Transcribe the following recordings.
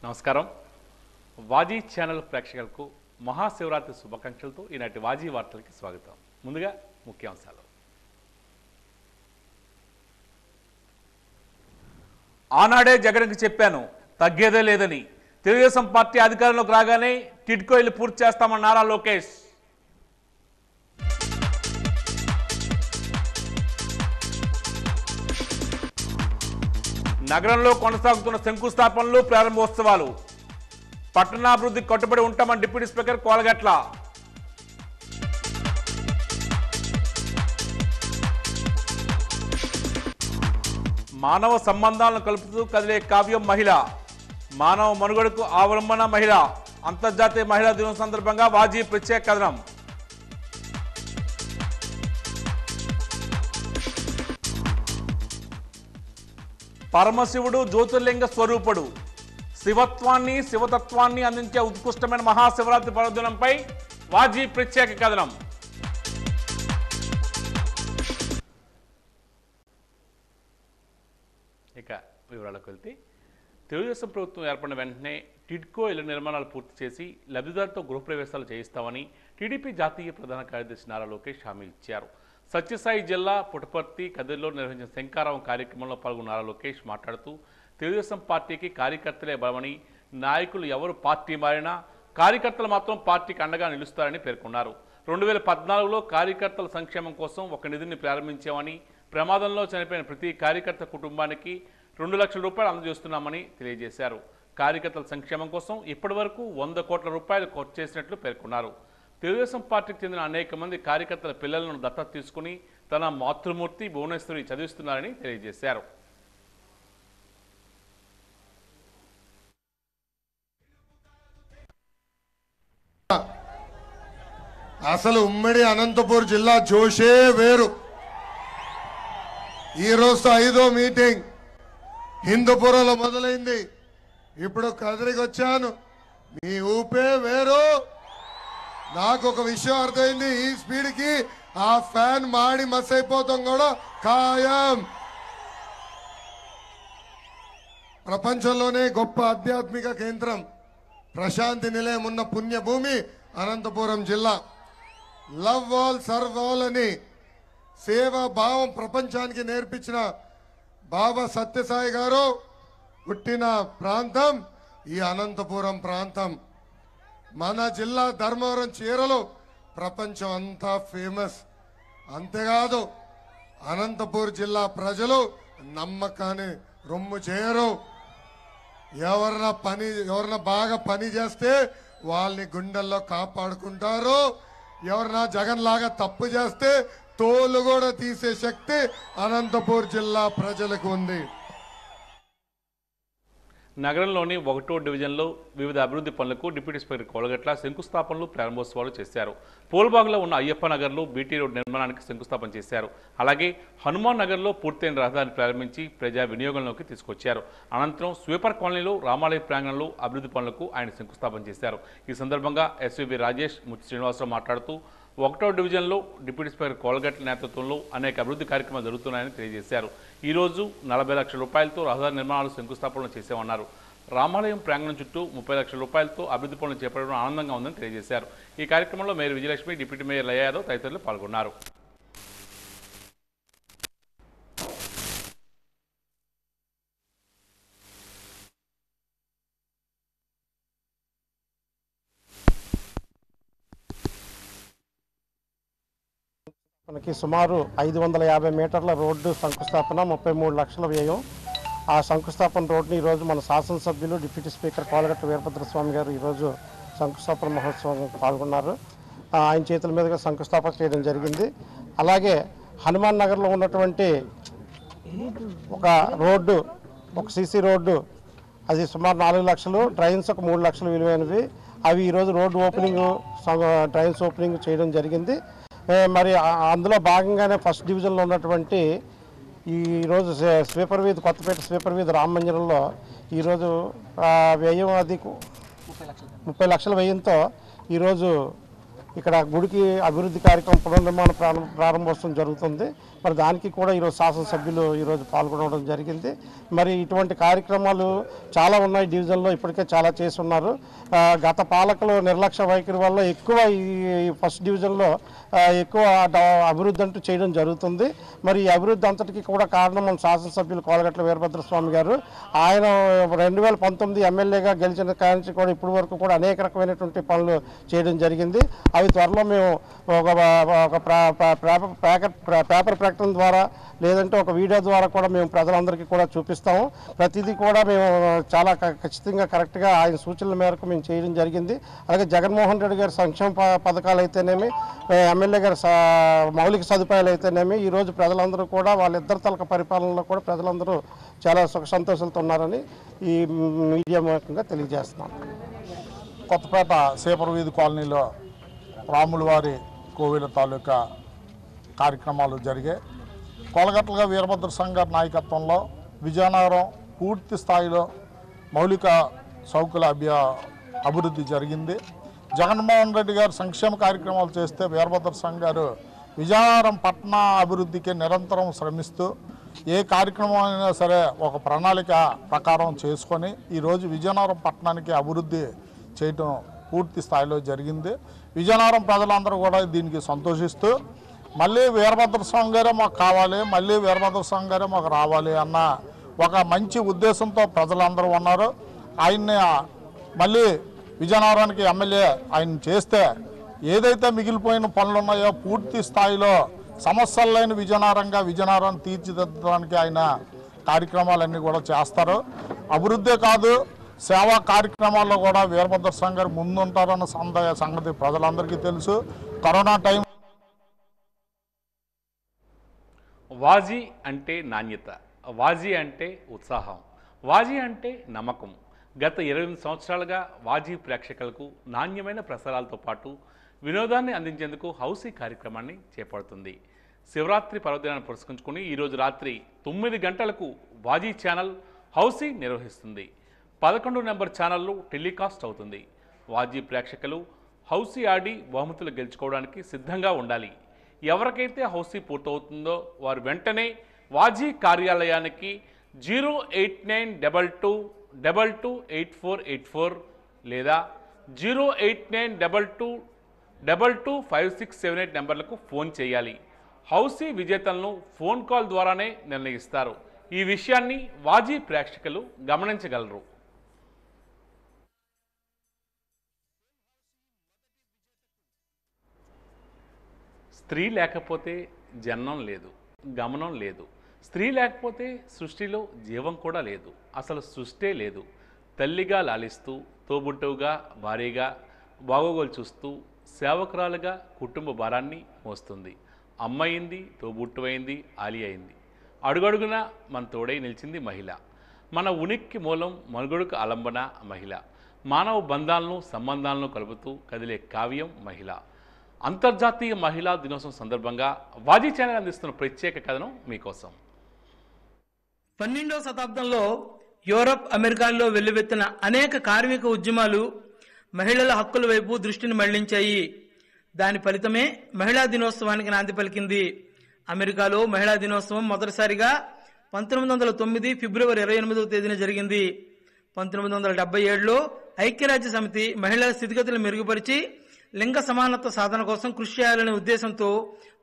నమస్కారం. వాజీ ఛానల్ ప్రేక్షకులకు మహాశివరాత్రి శుభాకాంక్షలతో ఈనాటి వాజీ వార్తలకి స్వాగతం. ముందుగా ముఖ్యాంశాలు. ఆనాడే జగన్కి చెప్పాను, తగ్గేదే లేదని. తెలుగుదేశం పార్టీ అధికారంలోకి రాగానే టిడ్కో ఇల్లు పూర్తి చేస్తామన్న నారా లోకేష్. నగరంలో కొనసాగుతున్న శంకుస్థాపనలు, ప్రారంభోత్సవాలు. పట్టణాభివృద్ధికి కట్టుబడి ఉంటామని డిప్యూటీ స్పీకర్ కోలగట్ల. మానవ సంబంధాలను కలుపుతూ కదిలే కావ్యం మహిళ. మానవ మనుగడకు అవలంబన మహిళ. అంతర్జాతీయ మహిళా దినం సందర్భంగా వాజీ ప్రత్యేక కథనం. పరమశివుడు జ్యోతిర్లింగ స్వరూపుడు. శివత్వాన్ని, శివతత్వాన్ని అందించే ఉత్కృష్టమైన మహాశివరాత్రి పర్వదినంపై వాజీ ప్రత్యేక కథనం. ఇక వివరాలకు వెళ్తే, తెలుగుదేశం ప్రభుత్వం ఏర్పడిన వెంటనే టిడ్కో ఇళ్ల నిర్మాణాలు పూర్తి చేసి లబ్ధిదారులతో గృహప్రవేశాలు చేయిస్తామని టీడీపీ జాతీయ ప్రధాన కార్యదర్శి నారా లోకేష్ హామీ ఇచ్చారు. సత్యసాయి జిల్లా పుట్టపర్తి, కదిరిలో నిర్వహించిన శంకారావం కార్యక్రమంలో పాల్గొన్న నారా లోకేష్ మాట్లాడుతూ, తెలుగుదేశం పార్టీకి కార్యకర్తలే బలమని, నాయకులు ఎవరు పార్టీ మారినా కార్యకర్తలు మాత్రం పార్టీకి అండగా నిలుస్తారని పేర్కొన్నారు. 2014లో కార్యకర్తల సంక్షేమం కోసం ఒక నిధిని ప్రారంభించామని, ప్రమాదంలో చనిపోయిన ప్రతి కార్యకర్త కుటుంబానికి 2 లక్షల రూపాయలు అందజేస్తున్నామని తెలియజేశారు. కార్యకర్తల సంక్షేమం కోసం ఇప్పటి వరకు 100 కోట్ల రూపాయలు ఖర్చు చేసినట్లు పేర్కొన్నారు. తెలుగుదేశం పార్టీకి చెందిన అనేక మంది కార్యకర్తల పిల్లలను దత్తత తీసుకుని తన మాతృమూర్తి భువనేశ్వరి చదివిస్తున్నారని తెలియజేశారు. అసలు ఉమ్మడి అనంతపూర్ జిల్లా జోషే వేరు. ఈరోజు 5వ మీటింగ్ హిందూపురంలో మొదలైంది. ఇప్పుడు కదిరికి వచ్చాను. మీ ఊపే వేరు. నాకు ఒక విషయం అర్థమైంది, ఈ స్పీడ్కి ఆ ఫ్యాన్ మాడి మస్ అయిపోతాం కూడా ఖాయం. ప్రపంచంలోనే గొప్ప ఆధ్యాత్మిక కేంద్రం, ప్రశాంతి నిలయం ఉన్న పుణ్యభూమి అనంతపురం జిల్లా. లవ్ ఆల్ సర్వ్ ఆల్ అని సేవా భావం ప్రపంచానికి నేర్పించిన బాబా సత్యసాయి గారు పుట్టిన ప్రాంతం ఈ అనంతపురం ప్రాంతం. మన జిల్లా ధర్మవరం చీరలు ప్రపంచం అంతా ఫేమస్. అంతేకాదు, అనంతపూర్ జిల్లా ప్రజలు నమ్మకాన్ని రొమ్ము చేయరు. ఎవరన్నా బాగా పని చేస్తే వాళ్ళని గుండెల్లో కాపాడుకుంటారు. ఎవరన్నా జగన్ లాగా తప్పు చేస్తే తోలు కూడా తీసే శక్తి అనంతపూర్ జిల్లా ప్రజలకు ఉంది. నగరంలోని 1వ డివిజన్లో వివిధ అభివృద్ధి పనులకు డిప్యూటీ స్పీకర్ కోలగట్ల శంకుస్థాపనలు, ప్రారంభోత్సవాలు చేశారు. పూల్బాగ్లో ఉన్న అయ్యప్ప నగర్లో బీటీ రోడ్ నిర్మాణానికి శంకుస్థాపన చేశారు. అలాగే హనుమాన్ నగర్లో పూర్తయిన రహదారిని ప్రారంభించి ప్రజా వినియోగంలోకి తీసుకొచ్చారు. అనంతరం స్వీపర్ కాలనీలో రామాలయ ప్రాంగణంలో అభివృద్ధి పనులకు ఆయన శంకుస్థాపన చేశారు. ఈ సందర్భంగా ఎస్వీబీ రాజేష్, ముత్తి శ్రీనివాసరావు మాట్లాడుతూ, 1వ డివిజన్లో డిప్యూటీ స్పీకర్ కోలగట్ల నేతృత్వంలో అనేక అభివృద్ధి కార్యక్రమాలు జరుగుతున్నాయని తెలియజేశారు. ఈరోజు 40 లక్షల రూపాయలతో రహదారి నిర్మాణాలు శంకుస్థాపనలు చేశామన్నారు. రామాలయం ప్రాంగణం చుట్టూ 30 లక్షల రూపాయలతో అభివృద్ధి పనులు చేపట్టడం ఆనందంగా ఉందని తెలియజేశారు. ఈ కార్యక్రమంలో మేయర్ విజయలక్ష్మి, డిప్యూటీ మేయర్ లయ యాదవ్ తదితరులు పాల్గొన్నారు. మనకి సుమారు 550 మీటర్ల రోడ్డు శంకుస్థాపన, 33 లక్షల వ్యయం. ఆ శంకుస్థాపన రోడ్డుని ఈరోజు మన శాసనసభ్యులు డిప్యూటీ స్పీకర్ కోలగట్ల వీరభద్రస్వామి గారు ఈరోజు శంకుస్థాపన మహోత్సవం పాల్గొన్నారు. ఆయన చేతుల మీదుగా శంకుస్థాపన చేయడం జరిగింది. అలాగే హనుమాన్ నగర్లో ఉన్నటువంటి ఒక రోడ్డు, ఒక సీసీ రోడ్డు అది సుమారు 4 లక్షలు, ట్రైన్స్ ఒక 3 లక్షలు విలువైనవి. అవి ఈరోజు రోడ్డు ఓపెనింగ్, ట్రైన్స్ ఓపెనింగ్ చేయడం జరిగింది. మరి అందులో భాగంగానే ఫస్ట్ డివిజన్లో ఉన్నటువంటి ఈరోజు స్వీపర్ వీధి, కొత్తపేట స్వీపర్ వీధి రామ మందిరంలో ఈరోజు వ్యయం అది 30 లక్షల వ్యయంతో ఈరోజు ఇక్కడ గుడికి అభివృద్ధి కార్యక్రమం పునర్నిర్మాణ ప్రారంభోత్సవం జరుగుతుంది. మరి దానికి కూడా ఈరోజు శాసనసభ్యులు ఈరోజు పాల్గొనడం జరిగింది. మరి ఇటువంటి కార్యక్రమాలు చాలా ఉన్నాయి డివిజన్లో, ఇప్పటికే చాలా చేసి ఉన్నారు. గత పాలకులు నిర్లక్ష్య వైఖరి వల్ల ఎక్కువ ఈ ఫస్ట్ డివిజన్లో ఎక్కువ అభివృద్ధి అంటూ చేయడం జరుగుతుంది. మరి ఈ అభివృద్ధి అంతటికీ కూడా కారణం మన శాసనసభ్యులు కోలగట్ల వీరభద్రస్వామి గారు. ఆయన 2019 ఎమ్మెల్యేగా గెలిచిన కానించి కూడా ఇప్పటి వరకు కూడా అనేక రకమైనటువంటి పనులు చేయడం జరిగింది. అవి త్వరలో మేము ఒక పేపర్ ప్రకటన ద్వారా లేదంటే ఒక వీడియో ద్వారా కూడా మేము ప్రజలందరికీ కూడా చూపిస్తాము. ప్రతిదీ కూడా మేము చాలా ఖచ్చితంగా కరెక్ట్గా ఆయన సూచనల మేరకు మేము చేయడం జరిగింది. అలాగే జగన్మోహన్ రెడ్డి గారి సంక్షేమ పథకాలు అయితేనేమి, ఎమ్మెల్యే గారి మౌలిక సదుపాయాలు అయితేనేమి ఈరోజు ప్రజలందరూ కూడా వాళ్ళిద్దరి తలక పరిపాలనలో కూడా ప్రజలందరూ చాలా సుఖ సంతోషాలతో ఉన్నారని ఈ మీడియా మూలంగా తెలియజేస్తున్నాం. కొత్తపేట సేపర్ వీధి కాలనీలో రాములవారి కోవిల తాలూకా కార్యక్రమాలు జరిగాయి. కోలగట్ల వీరభద్ర సంఘ నాయకత్వంలో విజయనగరం పూర్తి స్థాయిలో మౌలిక సౌకర్య అభివృద్ధి జరిగింది. జగన్మోహన్ రెడ్డి గారు సంక్షేమ కార్యక్రమాలు చేస్తే వీరభద్ర సంఘ్ గారు విజయనగరం పట్టణ అభివృద్ధికి నిరంతరం శ్రమిస్తూ ఏ కార్యక్రమం అయినా సరే ఒక ప్రణాళిక ప్రకారం చేసుకొని ఈరోజు విజయనగరం పట్టణానికి అభివృద్ధి చేయటం పూర్తి స్థాయిలో జరిగింది. విజయనగరం ప్రజలందరూ కూడా దీనికి సంతోషిస్తూ మళ్ళీ వీరభద్ర స్వామి గారే మాకు కావాలి, మళ్ళీ వీరభద్ర స్వామి గారే మాకు రావాలి అన్న ఒక మంచి ఉద్దేశంతో ప్రజలందరూ ఉన్నారు. ఆయన్ని మళ్ళీ విజయనగరానికి ఎమ్మెల్యే ఆయన చేస్తే ఏదైతే మిగిలిపోయిన పనులు ఉన్నాయో పూర్తి స్థాయిలో సమస్యలు లేని విజయనగరాన్ని తీర్చిదిద్దడానికి ఆయన కార్యక్రమాలన్నీ కూడా చేస్తారు. అభివృద్ధే కాదు, సేవా కార్యక్రమాల్లో కూడా వీరభద్ర స్వామి గారు ముందుంటారన్న సంగతి ప్రజలందరికీ తెలుసు. కరోనా టైం వాజీ అంటే నాణ్యత, వాజీ అంటే ఉత్సాహం, వాజీ అంటే నమ్మకం. గత 28 సంవత్సరాలుగా వాజీ ప్రేక్షకులకు నాణ్యమైన ప్రసారాలతో పాటు వినోదాన్ని అందించేందుకు హౌసీ కార్యక్రమాన్ని చేపడుతుంది. శివరాత్రి పర్వదినాన్ని పురస్కరించుకుని ఈరోజు రాత్రి 9 గంటలకు వాజీ ఛానల్ హౌసీ నిర్వహిస్తుంది. 11 నెంబర్ ఛానల్లో టెలికాస్ట్ అవుతుంది. వాజీ ప్రేక్షకులు హౌసీ ఆడి బహుమతులు గెలుచుకోవడానికి సిద్ధంగా ఉండాలి. ఎవరికైతే హౌసీ పూర్తవుతుందో వారు వెంటనే వాజీ కార్యాలయానికి 08922228484 లేదా 08922225678 నెంబర్లకు ఫోన్ చేయాలి. హౌసీ విజేతలను ఫోన్ కాల్ ద్వారానే నిర్ణయిస్తారు. ఈ విషయాన్ని వాజీ ప్రేక్షకులు గమనించగలరు. స్త్రీ లేకపోతే జన్మం లేదు, గమనం లేదు. స్త్రీ లేకపోతే సృష్టిలో జీవం కూడా లేదు, అసలు సృష్టే లేదు. తల్లిగా లాలిస్తూ, తోబుట్టువుగా, భార్యగా బాగోగులు చూస్తూ, సేవకురాలుగా కుటుంబ భారాన్ని మోస్తుంది. అమ్మైంది, తోబుట్టువైంది, ఆలి అయింది. అడుగడుగున మన తోడై నిలిచింది మహిళ. మన ఉనికి మూలం, మనుగడకు ఆలంబన మహిళ. మానవ బంధాలను, సంబంధాలను కలుపుతూ కదిలే కావ్యం మహిళ. అంతర్జాతీయ మహిళా దినోత్సవం సందర్భంగా వాజీ ఛానల్ అందిస్తున్న ప్రత్యేక కథనం మీకోసం. 12వ శతాబ్దంలో యూరప్, అమెరికాల్లో వెల్లువెత్తిన అనేక కార్మిక ఉద్యమాలు మహిళల హక్కుల వైపు దృష్టిని మళ్లించాయి. దాని ఫలితమే మహిళా దినోత్సవానికి నాంది పలికింది. అమెరికాలో మహిళా దినోత్సవం మొదటిసారిగా 1909 ఫిబ్రవరి 28వ తేదీన జరిగింది. 1977లో ఐక్యరాజ్య సమితి మహిళల స్థితిగతులను మెరుగుపరిచి లింగ సమానత్వ సాధన కోసం కృషి చేయాలనే ఉద్దేశంతో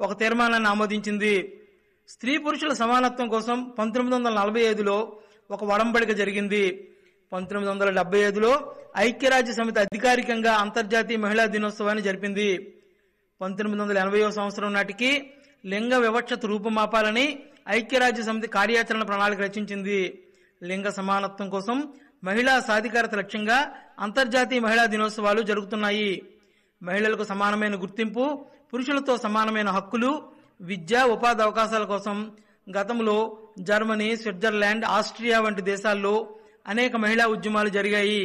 ఒక తీర్మానాన్ని ఆమోదించింది. స్త్రీ పురుషుల సమానత్వం కోసం 1945లో ఒక ఒడంబడిక జరిగింది. 1975లో ఐక్యరాజ్య సమితి అధికారికంగా అంతర్జాతీయ మహిళా దినోత్సవాన్ని జరిపింది. 1980వ సంవత్సరం నాటికి లింగ వివక్షత రూపుమాపాలని ఐక్యరాజ్య సమితి కార్యాచరణ ప్రణాళిక రచించింది. లింగ సమానత్వం కోసం మహిళా సాధికారత లక్ష్యంగా అంతర్జాతీయ మహిళా దినోత్సవాలు జరుగుతున్నాయి. మహిళలకు సమానమైన గుర్తింపు, పురుషులతో సమానమైన హక్కులు, విద్య, ఉపాధి అవకాశాల కోసం గతంలో జర్మనీ, స్విట్జర్లాండ్, ఆస్ట్రియా వంటి దేశాల్లో అనేక మహిళా ఉద్యమాలు జరిగాయి.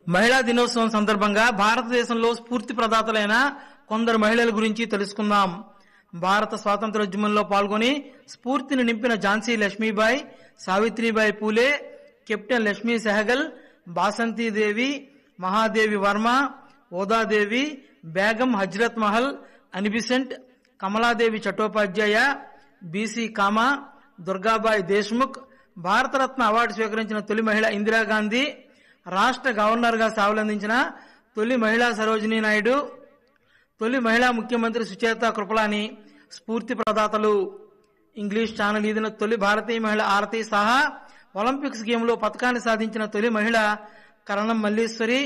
మహిళా దినోత్సవం సందర్భంగా భారతదేశంలో స్ఫూర్తి ప్రదాతలైన కొందరు మహిళల గురించి తెలుసుకుందాం. భారత స్వాతంత్రోద్యమంలో పాల్గొని స్ఫూర్తిని నింపిన ఝాన్సీ లక్ష్మీబాయి, సావిత్రిబాయి పూలే, కెప్టెన్ లక్ష్మీ సెహగల్, బాసంతీదేవి, మహాదేవి వర్మ, ఓదాదేవి, Begum Hazrat Mahal, Annie Besant, Kamaladevi Chattopadhyay, B C Cama, Durgabai Deshmukh, Bharat Ratna award స్వీకరించిన తొలి మహిళ ఇందిరాగాంధీ, రాష్ట్ర గవర్నర్గా సేవలందించిన తొలి మహిళా సరోజినీ నాయుడు, తొలి మహిళా ముఖ్యమంత్రి సుచేత కృపలాని స్ఫూర్తి ప్రదాతలు. ఇంగ్లీష్ ఛానల్ ఈదిన తొలి భారతీయ మహిళ ఆరతి సాహా, ఒలింపిక్స్ గేమ్లో పథకాన్ని సాధించిన తొలి మహిళ కరణం మల్లీశ్వరి,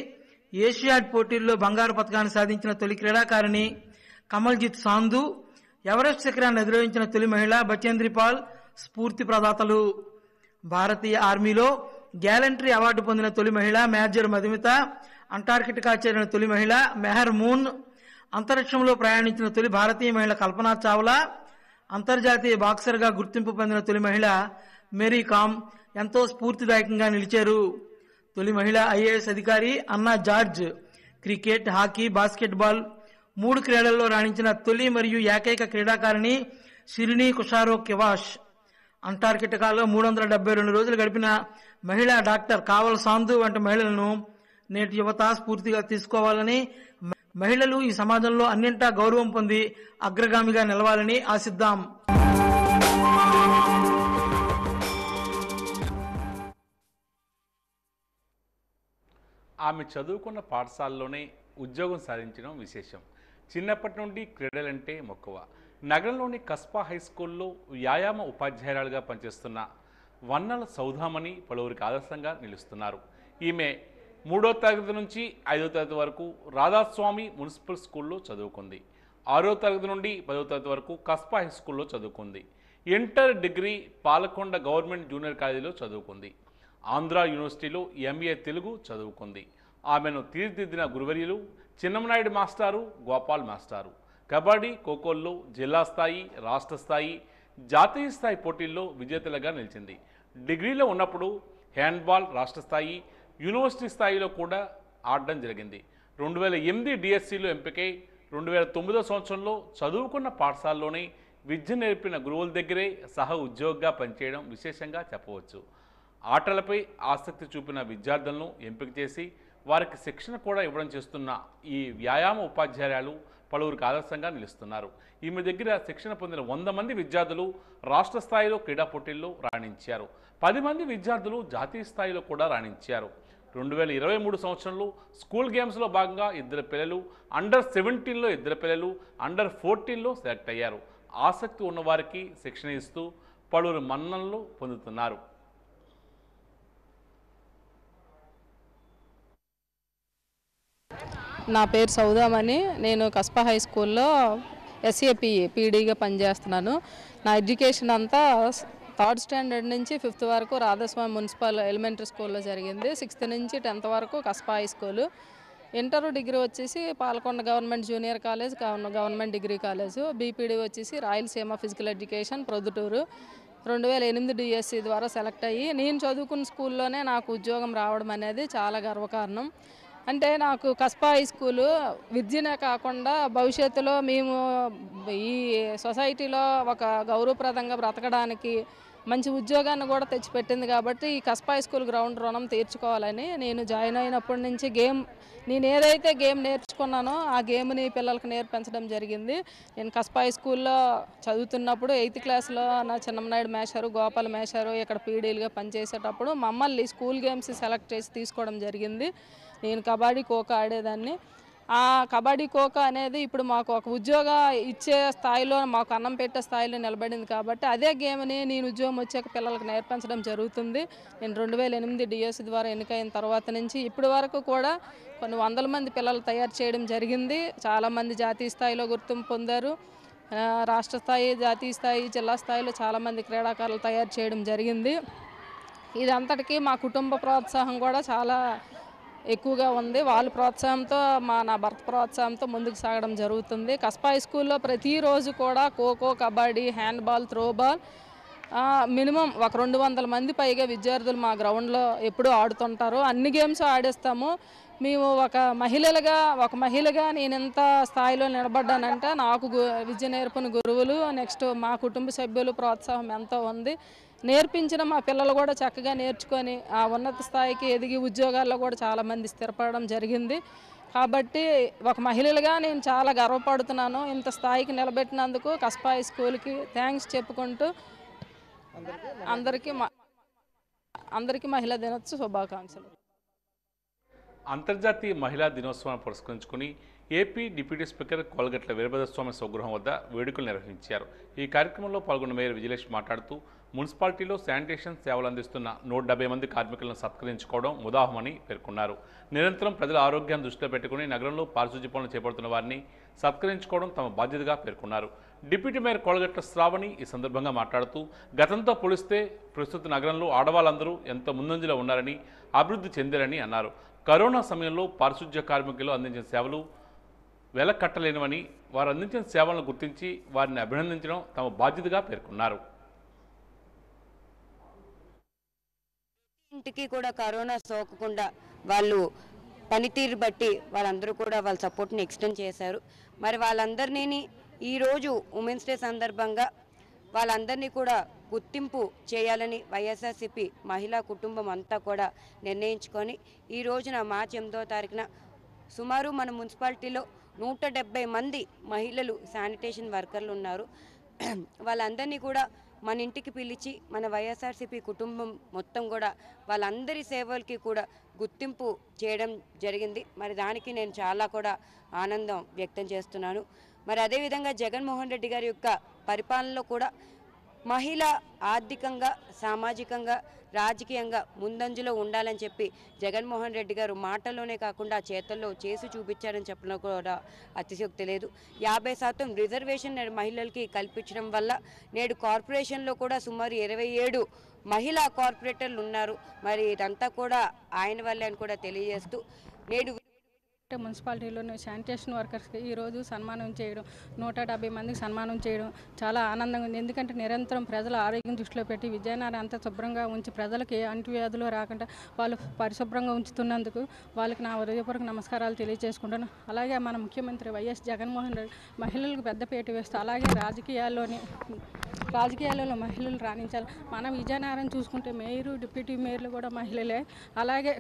ఏషియాడ్ పోటీల్లో బంగారు పథకాన్ని సాధించిన తొలి క్రీడాకారిణి కమల్జిత్ సాంధు, ఎవరెస్ట్ శిఖరాన్ని అధిరోహించిన తొలి మహిళ బచేంద్రిపాల్ స్ఫూర్తి ప్రదాతలు. భారతీయ ఆర్మీలో గ్యాలంటరీ అవార్డు పొందిన తొలి మహిళ మేజర్ మధుమిత, అంటార్కిటికా చేరిన తొలి మహిళ మెహర్ మూన్, అంతరిక్షంలో ప్రయాణించిన తొలి భారతీయ మహిళ కల్పనా చావ్లా, అంతర్జాతీయ బాక్సర్గా గుర్తింపు పొందిన తొలి మహిళ మేరీ కామ్ ఎంతో స్ఫూర్తిదాయకంగా నిలిచారు. తొలి మహిళ ఐఏఎస్ అధికారి అన్నా జార్జ్, క్రికెట్, హాకీ, బాస్కెట్బాల్ 3 క్రీడల్లో రాణించిన తొలి మరియు ఏకైక క్రీడాకారిణి షిరినీ కుషారో కివాష్, అంటార్కిటికాలో 372 రోజులు గడిపిన మహిళా డాక్టర్ కావల్ సాంధు వంటి మహిళలను నేటి యువత స్ఫూర్తిగా తీసుకోవాలని, మహిళలు ఈ సమాజంలో అన్నింటా గౌరవం పొంది అగ్రగామిగా నిలవాలని ఆశిద్దాం. ఆమె చదువుకున్న పాఠశాలలోనే ఉద్యోగం సాధించడం విశేషం. చిన్నప్పటి నుండి క్రీడలంటే మక్కువ. నగరంలోని కస్బా హై స్కూల్లో వ్యాయామ ఉపాధ్యాయురాలుగా పనిచేస్తున్న వన్నల సౌధామణి పలువురికి ఆదర్శంగా నిలుస్తున్నారు. ఈమె 3వ తరగతి నుంచి 5వ తరగతి వరకు రాధాస్వామి మున్సిపల్ స్కూల్లో చదువుకుంది. 6వ తరగతి నుండి 10వ తరగతి వరకు కస్బా హై స్కూల్లో చదువుకుంది. Inter degree Palakonda government junior కాలేజీలో చదువుకుంది. ఆంధ్ర యూనివర్సిటీలో ఎంఏ తెలుగు చదువుకుంది. ఆమెను తీర్చిదిద్దిన గురువర్యులు చిన్నమనాయుడు మాస్టారు, గోపాల్ మాస్టారు. కబడ్డీ, ఖోఖోల్లో జిల్లా స్థాయి, రాష్ట్ర స్థాయి, జాతీయ స్థాయి పోటీల్లో విజేతలుగా నిలిచింది. డిగ్రీలో ఉన్నప్పుడు హ్యాండ్బాల్ రాష్ట్ర స్థాయి, యూనివర్సిటీ స్థాయిలో కూడా ఆడడం జరిగింది. 2008 డిఎస్సిలో ఎంపికై 2009 సంవత్సరంలో చదువుకున్న పాఠశాలలోనే విద్య నేర్పిన గురువుల దగ్గరే సహ ఉద్యోగిగా పనిచేయడం విశేషంగా చెప్పవచ్చు. ఆటలపై ఆసక్తి చూపిన విద్యార్థులను ఎంపిక చేసి వారికి శిక్షణ కూడా ఇవ్వడం చేస్తున్న ఈ వ్యాయామ ఉపాధ్యాయులు పలువురికి ఆదర్శంగా నిలుస్తున్నారు. ఈమె దగ్గర శిక్షణ పొందిన 100 మంది విద్యార్థులు రాష్ట్ర స్థాయిలో క్రీడా పోటీల్లో రాణించారు. 10 మంది విద్యార్థులు జాతీయ స్థాయిలో కూడా రాణించారు. 2023 సంవత్సరంలో స్కూల్ గేమ్స్లో భాగంగా 2 పిల్లలు, అండర్ 17లో 2 పిల్లలు, అండర్ 14లో సెలెక్ట్ అయ్యారు. ఆసక్తి ఉన్నవారికి శిక్షణ ఇస్తూ పలువురు మన్ననలు పొందుతున్నారు. నా పేరు సౌదామణి. నేను కస్బా హై స్కూల్లో ఎస్ఏపీ పీడీగా పనిచేస్తున్నాను. నా ఎడ్యుకేషన్ అంతా 3rd స్టాండర్డ్ నుంచి 5th వరకు రాధాస్వామి మున్సిపల్ ఎలిమెంటరీ స్కూల్లో జరిగింది. 6th నుంచి 10th వరకు Kasba high school. Inter degree వచ్చేసి Palakonda government junior college, government degree college. BPEd వచ్చేసి Rayalaseema physical education Proddatur. 2008 DSC ద్వారా సెలెక్ట్ అయ్యి నేను చదువుకున్న స్కూల్లోనే నాకు ఉద్యోగం రావడం అనేది చాలా గర్వకారణం. అంటే నాకు కస్బా హై స్కూలు విద్యనే కాకుండా భవిష్యత్తులో మేము ఈ సొసైటీలో ఒక గౌరవప్రదంగా బ్రతకడానికి మంచి ఉద్యోగాన్ని కూడా తెచ్చిపెట్టింది. కాబట్టి ఈ కస్బా హై స్కూల్ గ్రౌండ్ రుణం తీర్చుకోవాలని నేను జాయిన్ అయినప్పటి నుంచి నేను ఏదైతే గేమ్ నేర్చుకున్నానో ఆ గేమ్ని పిల్లలకు నేర్పించడం జరిగింది. నేను కస్బా హై స్కూల్లో చదువుతున్నప్పుడు 8th క్లాస్లో నా చిన్నమనాయుడు మేషారు, గోపాల్ మేషారు ఇక్కడ పీడీలుగా పనిచేసేటప్పుడు మమ్మల్ని స్కూల్ గేమ్స్ సెలెక్ట్ చేసి తీసుకోవడం జరిగింది. నేను కబడ్డీ, ఖోఖో ఆడేదాన్ని. ఆ కబడ్డీ, ఖోఖో అనేది ఇప్పుడు మాకు ఒక ఉద్యోగ ఇచ్చే స్థాయిలో, మాకు అన్నం పెట్టే స్థాయిలో నిలబడింది. కాబట్టి అదే గేమ్ని నేను ఉద్యోగం వచ్చాక పిల్లలకు నేర్పించడం జరుగుతుంది. నేను 2008 డిఎస్సి ద్వారా ఎన్నికైన తర్వాత నుంచి ఇప్పటి వరకు కూడా కొన్ని 100 మంది పిల్లలు తయారు చేయడం జరిగింది. చాలామంది జాతీయ స్థాయిలో గుర్తింపు పొందారు. రాష్ట్ర స్థాయి, జాతీయ స్థాయి, జిల్లా స్థాయిలో చాలామంది క్రీడాకారులు తయారు చేయడం జరిగింది. ఇదంతటికీ మా కుటుంబ ప్రోత్సాహం కూడా చాలా ఎక్కువగా ఉంది. వాళ్ళ ప్రోత్సాహంతో, నా భర్త ప్రోత్సాహంతో ముందుకు సాగడం జరుగుతుంది. కస్బా హై స్కూల్లో ప్రతిరోజు కూడా kho kho, kabaddi, handball, throwball, minimum ఒక 200 మంది పైగా విద్యార్థులు మా గ్రౌండ్లో ఎప్పుడూ ఆడుతుంటారు. అన్ని గేమ్స్ ఆడేస్తాము. మేము ఒక మహిళగా నేను ఎంత స్థాయిలో నిలబడ్డానంటే నాకు విద్య నేర్పిన గురువులు, నెక్స్ట్ మా కుటుంబ సభ్యులు ప్రోత్సాహం ఎంతో ఉంది. నేర్పించిన మా పిల్లలు కూడా చక్కగా నేర్చుకొని ఆ ఉన్నత స్థాయికి ఎదిగి ఉద్యోగాల్లో కూడా చాలామంది స్థిరపడడం జరిగింది. కాబట్టి ఒక మహిళగా నేను చాలా గర్వపడుతున్నాను. ఇంత స్థాయికి నిలబెట్టినందుకు కస్పా హై స్కూల్కి థ్యాంక్స్ చెప్పుకుంటూ అందరికీ మహిళా దినోత్సవ శుభాకాంక్షలు. అంతర్జాతీయ మహిళా దినోత్సవాన్ని పురస్కరించుకుని AP deputy speaker Kolagatla Veerabhadraswamy స్వగృహం వద్ద వేడుకలు నిర్వహించారు. ఈ కార్యక్రమంలో పాల్గొన్న మేయర్ విజయలక్ష్మి మాట్లాడుతూ మున్సిపాలిటీలో శానిటేషన్ సేవలు అందిస్తున్న 170 మంది కార్మికులను సత్కరించుకోవడం ముదాహమని పేర్కొన్నారు. నిరంతరం ప్రజల ఆరోగ్యాన్ని దృష్టిలో పెట్టుకుని నగరంలో పారిశుధ్య పనులు చేపడుతున్న వారిని సత్కరించుకోవడం తమ బాధ్యతగా పేర్కొన్నారు. డిప్యూటీ మేయర్ కోలగట్ల శ్రావణి ఈ సందర్భంగా మాట్లాడుతూ గతంతో పోలిస్తే ప్రస్తుత నగరంలో ఆడవాళ్ళందరూ ఎంతో ముందంజలో ఉన్నారని, అభివృద్ధి చెందారని అన్నారు. కరోనా సమయంలో పారిశుధ్య కార్మికులు అందించిన సేవలు వెలకట్టలేనివని, వారు అందించిన సేవలను గుర్తించి వారిని అభినందించడం తమ బాధ్యతగా పేర్కొన్నారు. ఇంటికి కూడా కరోనా సోకకుండా వాళ్ళు పనితీరు బట్టి వాళ్ళందరూ కూడా వాళ్ళ సపోర్ట్ని ఎక్స్టెండ్ చేశారు. మరి వాళ్ళందరినీ ఈరోజు ఉమెన్స్ డే సందర్భంగా వాళ్ళందరినీ కూడా గుర్తింపు చేయాలని వైఎస్ఆర్సీపీ మహిళా కుటుంబం అంతా కూడా నిర్ణయించుకొని ఈ రోజున మార్చి 8వ తారీఖున సుమారు మన మున్సిపాలిటీలో 170 మంది మహిళలు శానిటేషన్ వర్కర్లు ఉన్నారు. వాళ్ళందరినీ కూడా మన ఇంటికి పిలిచి మన వైఎస్ఆర్సీపీ కుటుంబం మొత్తం కూడా వాళ్ళందరి సేవలకి కూడా గుర్తింపు చేయడం జరిగింది. మరి దానికి నేను చాలా కూడా ఆనందం వ్యక్తం చేస్తున్నాను. మరి అదేవిధంగా జగన్మోహన్ రెడ్డి గారి యొక్క పరిపాలనలో కూడా మహిళ ఆర్థికంగా, సామాజికంగా, రాజకీయంగా ముందంజలో ఉండాలని చెప్పి జగన్మోహన్ రెడ్డి గారు మాటల్లోనే కాకుండా చేతల్లో చేసి చూపించారని చెప్పడం కూడా అతిశయోక్తి లేదు. 50% రిజర్వేషన్ మహిళలకి కల్పించడం వల్ల నేడు కార్పొరేషన్లో కూడా సుమారు 27 మహిళా కార్పొరేటర్లు ఉన్నారు. మరి ఇదంతా కూడా ఆయన వల్లే అని కూడా తెలియజేస్తూ నేడు మున్సిపాలిటీలోని శానిటేషన్ వర్కర్స్కి ఈరోజు సన్మానం చేయడం, 170 మందికి సన్మానం చేయడం చాలా ఆనందంగా ఉంది. ఎందుకంటే నిరంతరం ప్రజల ఆరోగ్యం దృష్టిలో పెట్టి విజయనగరం అంతా శుభ్రంగా ఉంచి ప్రజలకు ఏ అంటువ్యాధులు రాకుండా వాళ్ళు పరిశుభ్రంగా ఉంచుతున్నందుకు వాళ్ళకి నా హృదయపూర్వక నమస్కారాలు తెలియజేసుకుంటాను. అలాగే మన ముఖ్యమంత్రి వైఎస్ జగన్మోహన్ రెడ్డి మహిళలకు పెద్దపీట వేస్తూ అలాగే రాజకీయాలలో మహిళలు రాణించాలి. మన విజయనగరం చూసుకుంటే మేయరు, డిప్యూటీ మేయర్లు కూడా మహిళలే. అలాగే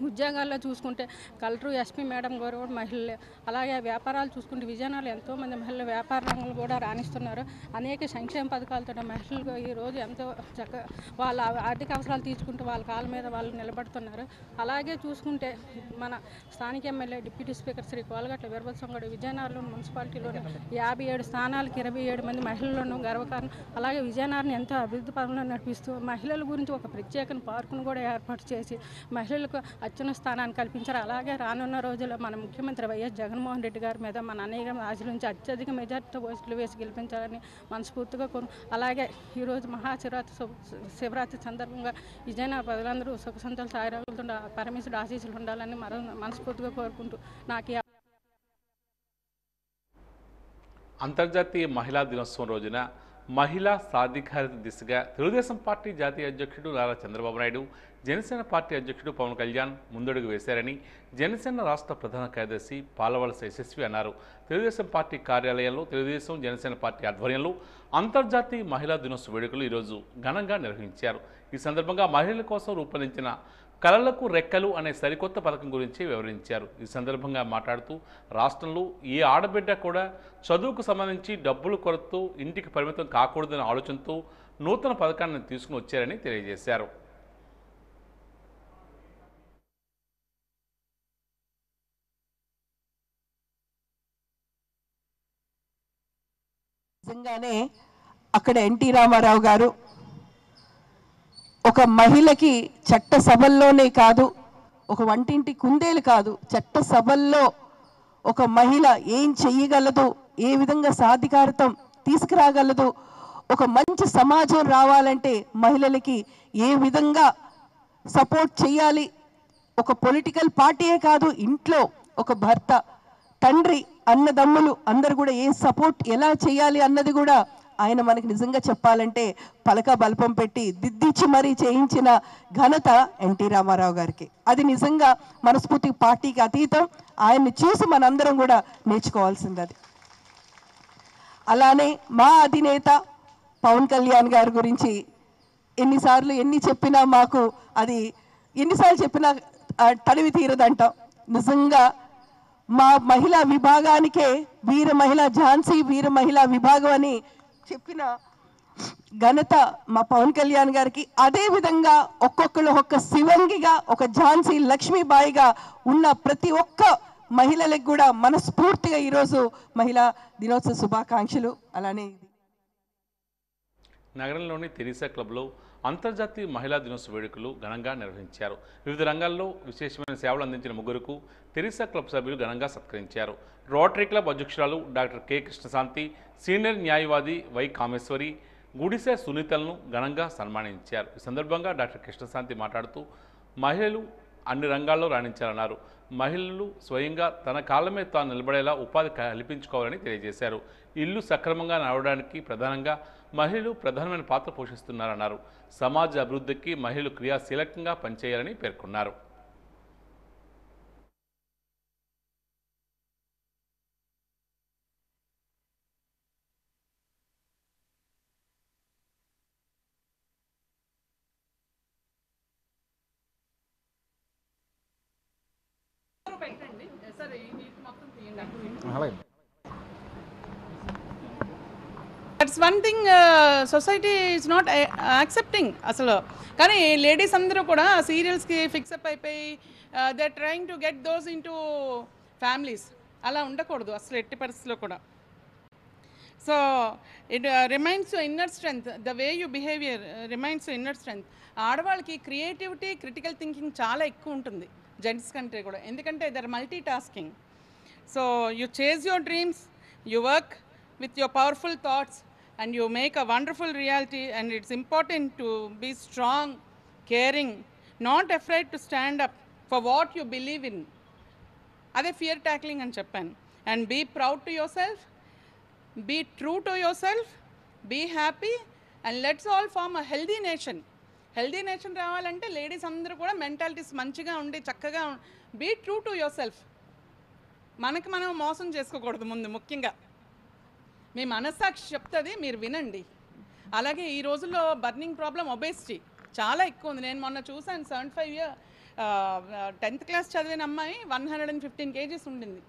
ఉద్యోగాల్లో చూసుకుంటే కలెక్టర్, ఎస్పీ మేడం గారు కూడా మహిళలే. అలాగే వ్యాపారాలు చూసుకుంటే విజయనగరంలో ఎంతోమంది మహిళలు వ్యాపార రంగంలో కూడా రాణిస్తున్నారు. అనేక సంక్షేమ పథకాలతో మహిళలు ఈరోజు ఎంతో చక్కగా వాళ్ళ ఆర్థిక అవసరాలు తీర్చుకుంటూ వాళ్ళ కాళ్ళ మీద వాళ్ళు నిలబడుతున్నారు. అలాగే చూసుకుంటే మన స్థానిక MLA deputy speaker Shri Kolagatla Veerabhadraswamy గారు విజయనగరంలో మున్సిపాలిటీలోని 57 స్థానాలకు 27 మంది మహిళలను గర్వకారణం. అలాగే విజయనగరం ఎంతో అభివృద్ధి పనులను నడిపిస్తూ మహిళల గురించి ఒక ప్రత్యేక పార్కును కూడా ఏర్పాటు చేసి మహిళలకు అత్యున్నత స్థానాన్ని కల్పించారు. అలాగే రానున్న రోజుల్లో మన ముఖ్యమంత్రి వైఎస్ జగన్మోహన్ రెడ్డి గారి మీద మన అనేక ఆశల నుంచి అత్యధిక మెజార్టీతో ఓట్లు వేసి గెలిపించాలని మనస్ఫూర్తిగా అలాగే ఈరోజు శివరాత్రి సందర్భంగా విజయనగర ప్రజలందరూ సుఖ సంతోషాలతో ఆరోగ్యాలతో పరమేశ్వరుడు ఆశీస్సులు ఉండాలని మనస్ఫూర్తిగా కోరుకుంటూ నాకు అంతర్జాతీయ మహిళా దినోత్సవం రోజున మహిళా సాధికారత దిశగా తెలుగుదేశం పార్టీ జాతీయ అధ్యక్షుడు నారా చంద్రబాబు నాయుడు, జనసేన పార్టీ అధ్యక్షుడు పవన్ కళ్యాణ్ ముందడుగు వేశారని జనసేన రాష్ట్ర ప్రధాన కార్యదర్శి పాలవలస యశస్వి అన్నారు. తెలుగుదేశం పార్టీ కార్యాలయంలో తెలుగుదేశం జనసేన పార్టీ ఆధ్వర్యంలో అంతర్జాతీయ మహిళా దినోత్సవ వేడుకలు ఈరోజు ఘనంగా నిర్వహించారు. ఈ సందర్భంగా మహిళల కోసం రూపొందించిన కళలకు రెక్కలు అనే సరికొత్త పథకం గురించి వివరించారు. ఈ సందర్భంగా మాట్లాడుతూ రాష్ట్రంలో ఏ ఆడబిడ్డ కూడా చదువుకు సంబంధించి డబ్బులు కొరతతో ఇంటికి పరిమితం కాకూడదనే ఆలోచనతో నూతన పథకాన్ని తీసుకుని వచ్చారని తెలియజేశారు. నిజంగానే అక్కడ ఎన్టీ రామారావు గారు ఒక మహిళకి చట్ట సభల్లోనే కాదు, ఒక వంటింటి కుందేలు కాదు, చట్ట సభల్లో ఒక మహిళ ఏం చెయ్యగలదు, ఏ విధంగా సాధికారతం తీసుకురాగలదు, ఒక మంచి సమాజం రావాలంటే మహిళలకి ఏ విధంగా సపోర్ట్ చేయాలి, ఒక పొలిటికల్ పార్టీయే కాదు, ఇంట్లో ఒక భర్త, తండ్రి, అన్నదమ్ములు అందరు కూడా ఏ సపోర్ట్ ఎలా చేయాలి అన్నది కూడా ఆయన మనకి నిజంగా చెప్పాలంటే పలక బల్పం పెట్టి దిద్దిచ్చి మరీ చేయించిన ఘనత ఎన్టీ రామారావు గారికి. అది నిజంగా మనస్ఫూర్తి పార్టీకి అతీతం. ఆయన్ని చూసి మనందరం కూడా నేర్చుకోవాల్సింది అది. అలానే మా అధినేత పవన్ కళ్యాణ్ గారి గురించి ఎన్నిసార్లు ఎన్ని చెప్పినా మాకు అది ఎన్నిసార్లు చెప్పినా తడివి తీరదంటాం. నిజంగా మా మహిళా విభాగానికే వీర మహిళా ఝాన్సీ వీర మహిళా విభాగం అని చెప్పిన ఘనత మా పవన్ కళ్యాణ్ గారికి. అదే విధంగా ఒక్కొక్కరు ఒక శివంగిగా ఒక ఝాన్సీ లక్ష్మీబాయిగా ఉన్న ప్రతి ఒక్క మహిళలకు కూడా మనస్ఫూర్తిగా ఈరోజు మహిళా దినోత్సవ శుభాకాంక్షలు. అలానే నగరంలోని తెరీసా క్లబ్లో అంతర్జాతీయ మహిళా దినోత్సవ వేడుకలు ఘనంగా నిర్వహించారు. వివిధ రంగాల్లో విశేషమైన సేవలు అందించిన ముగ్గురుకు తెరీసా క్లబ్ సభ్యులు ఘనంగా సత్కరించారు. రోటరీ క్లబ్ అధ్యక్షురాలు డాక్టర్ కె కృష్ణశాంతి, సీనియర్ న్యాయవాది వై కామేశ్వరి, గుడిసె సునీతలను ఘనంగా సన్మానించారు. ఈ సందర్భంగా డాక్టర్ కృష్ణశాంతి మాట్లాడుతూ మహిళలు అన్ని రంగాల్లో రాణించాలన్నారు. మహిళలు స్వయంగా తన కాళ్ళ మీద తాను నిలబడేలా ఉపాధి కల్పించుకోవాలని తెలియజేశారు. ఇల్లు సక్రమంగా నడవడానికి ప్రధానంగా మహిళలు ప్రధానమైన పాత్ర పోషిస్తున్నారన్నారు. సమాజ అభివృద్ధికి మహిళలు క్రియాశీలకంగా పనిచేయాలని పేర్కొన్నారు. That's one thing society is not accepting అసలు. కానీ లేడీస్ అందరూ కూడా సీరియల్స్కి ఫిక్సప్ అయిపోయి they are trying to get those into families. అలా ఉండకూడదు అసలు ఎట్టి పరిస్థితిలో కూడా. So it reminds inner strength, the way you behaviour reminds inner strength. ఆడవాళ్ళకి క్రియేటివిటీ, క్రిటికల్ థింకింగ్ చాలా ఎక్కువ ఉంటుంది జెంట్స్ కంటే కూడా, ఎందుకంటే they are multitasking. So you chase your dreams, you work with your powerful thoughts and you make a wonderful reality, and it's important to be strong, caring, not afraid to stand up for what you believe in. Ade fear tackling ani cheppanu. And be proud to yourself, be true to yourself, be happy, and let's all form a healthy nation. Healthy nation రావాలంటే ladies అందరూ కూడా mentalities మంచిగా ఉండి చక్కగా be true to yourself. మనకి మనం మోసం చేసుకోకూడదు. ముందు ముఖ్యంగా మీ మనస్సాక్షి చెప్తుంది, మీరు వినండి. అలాగే ఈ రోజుల్లో బర్నింగ్ ప్రాబ్లం ఒబేసిటీ చాలా ఎక్కువ ఉంది. నేను మొన్న చూసాను 75 years 10th క్లాస్ చదివిన అమ్మాయి 115 kgs ఉండింది.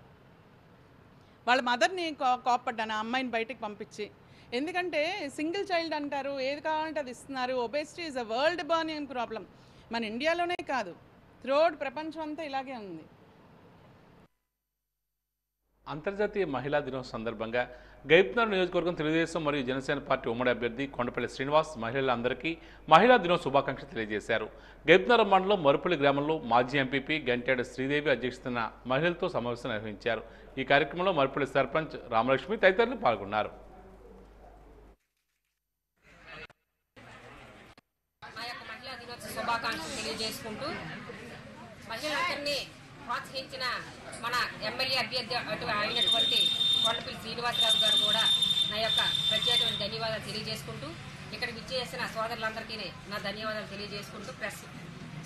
వాళ్ళ మదర్ని కోప్పడ్డాను ఆ అమ్మాయిని బయటకు పంపించి. ఎందుకంటే సింగిల్ చైల్డ్ అంటారు, ఏది కావాలంటే అది ఇస్తున్నారు. Obesity is a world burning problem. మన ఇండియాలోనే కాదు, త్రూఅవుట్ ప్రపంచం అంతా ఇలాగే ఉంది. అంతర్జాతీయ మహిళా దినోత్సవం సందర్భంగా గైప్నగర్ నియోజకవర్గం తెలుగుదేశం మరియు జనసేన పార్టీ ఉమ్మడి అభ్యర్థి కొండపల్లి శ్రీనివాస్ మహిళలందరికీ మహిళా దినోత్సవ శుభాకాంక్షలు తెలియజేశారు. గైప్నగర్ మండలం మరుపల్లి గ్రామంలో మాజీ ఎంపీపీ గంటేడ శ్రీదేవి అధ్యక్షతన మహిళలతో సమావేశం నిర్వహించారు. ఈ కార్యక్రమంలో మరుపల్లి సర్పంచ్ రామలక్ష్మి తదితరులు పాల్గొన్నారు. ప్రోత్సహించిన మన ఎమ్మెల్యే అభ్యర్థి అయినటువంటి కొండపల్లి శ్రీనివాసరావు గారు కూడా నా యొక్క ప్రత్యేకమైన ధన్యవాదాలు తెలియజేసుకుంటూ, ఇక్కడికి విచ్చేసిన సోదరులందరికీ నా ధన్యవాదాలు తెలియజేసుకుంటూ, ప్రెస్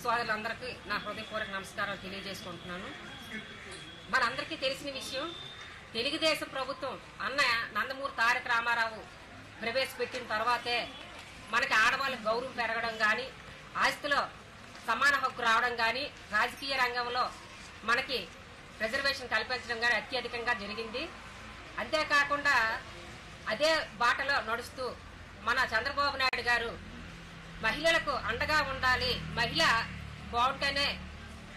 సోదరులందరికీ నా హృదయపూర్వక నమస్కారాలు తెలియజేసుకుంటున్నాను. మనందరికీ తెలిసిన విషయం, తెలుగుదేశం ప్రభుత్వం అన్న నందమూరి తారక రామారావు ప్రవేశపెట్టిన తర్వాతే మనకి ఆడవాళ్ళకి గౌరవం పెరగడం కానీ, ఆస్తిలో సమాన హక్కు రావడం కానీ, రాజకీయ రంగంలో మనకి రిజర్వేషన్ కల్పించడం కానీ అత్యధికంగా జరిగింది. అంతేకాకుండా అదే బాటలో నడుస్తూ మన చంద్రబాబు నాయుడు గారు మహిళలకు అండగా ఉండాలి, మహిళ బాగుంటేనే